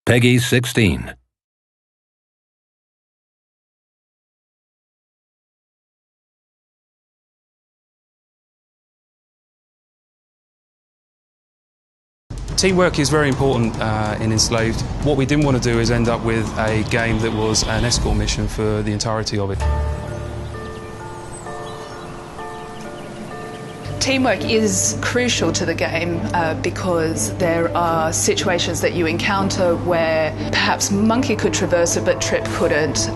Peggy 16. Teamwork is very important in Enslaved. What we didn't want to do is end up with a game that was an escort mission for the entirety of it. Teamwork is crucial to the game because there are situations that you encounter where perhaps Monkey could traverse it but Trip couldn't,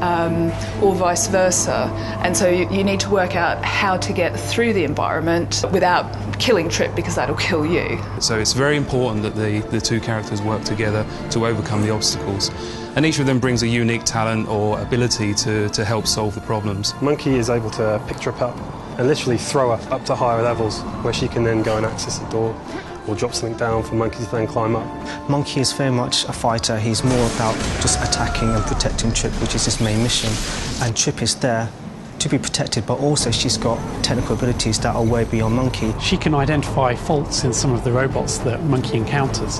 or vice versa. And so you need to work out how to get through the environment without killing Trip, because that'll kill you. So it's very important that the two characters work together to overcome the obstacles. And each of them brings a unique talent or ability to help solve the problems. Monkey is able to pick Trip up and literally throw her up to higher levels where she can then go and access the door or drop something down for Monkey to then climb up. Monkey is very much a fighter. He's more about just attacking and protecting Trip, which is his main mission. And Trip is there to be protected, but also she's got technical abilities that are way beyond Monkey. She can identify faults in some of the robots that Monkey encounters,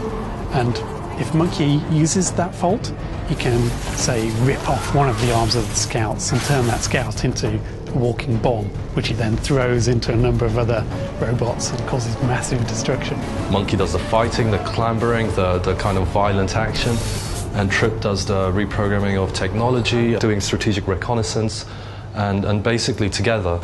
and if Monkey uses that fault, he can, say, rip off one of the arms of the scouts and turn that scout into a walking bomb, which he then throws into a number of other robots and causes massive destruction. Monkey does the fighting, the clambering, the kind of violent action, and Trip does the reprogramming of technology, doing strategic reconnaissance, and basically together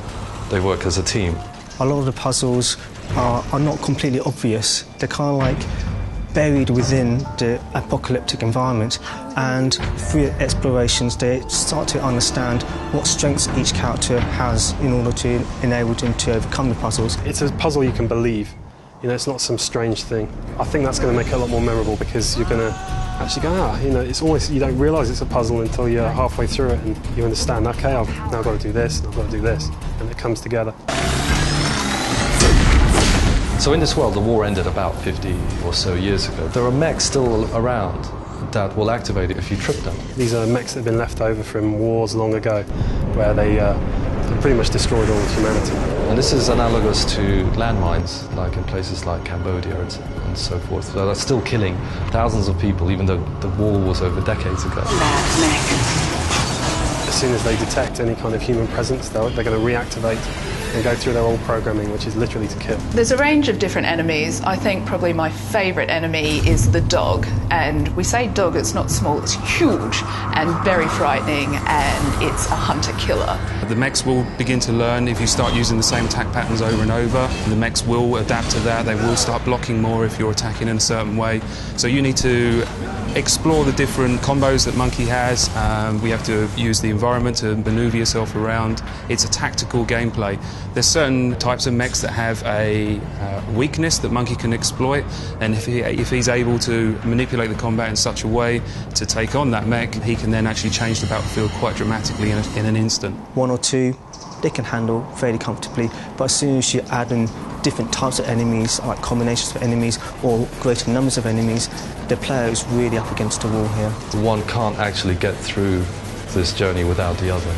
they work as a team. A lot of the puzzles are not completely obvious. They're kind of like buried within the apocalyptic environment, and through explorations they start to understand what strengths each character has in order to enable them to overcome the puzzles. It's a puzzle you can believe. You know, it's not some strange thing. I think that's going to make it a lot more memorable, because you're going to actually go, you know, it's almost, you don't realise it's a puzzle until you're halfway through it and you understand, okay, I've now got to do this, and I've got to do this, and it comes together. So in this world, the war ended about 50 or so years ago. There are mechs still around that will activate it if you trip them. These are mechs that have been left over from wars long ago, where they pretty much destroyed all of humanity. And this is analogous to landmines, like in places like Cambodia and so forth. So they're still killing thousands of people, even though the war was over decades ago. As soon as they detect any kind of human presence, they're going to reactivate and go through their old programming, which is literally to kill. There's a range of different enemies. I think probably my favourite enemy is the dog. And we say dog, it's not small, it's huge and very frightening, and it's a hunter-killer. The mechs will begin to learn if you start using the same attack patterns over and over. The mechs will adapt to that. They will start blocking more if you're attacking in a certain way. So you need to explore the different combos that Monkey has. We have to use the environment to manoeuvre yourself around. It's a tactical gameplay. There's certain types of mechs that have a weakness that Monkey can exploit, and if he's able to manipulate the combat in such a way to take on that mech, he can then actually change the battlefield quite dramatically in an instant. One or two they can handle fairly comfortably, but as soon as you add in different types of enemies, like combinations of enemies or greater numbers of enemies, the player is really up against the wall here. One can't actually get through this journey without the other.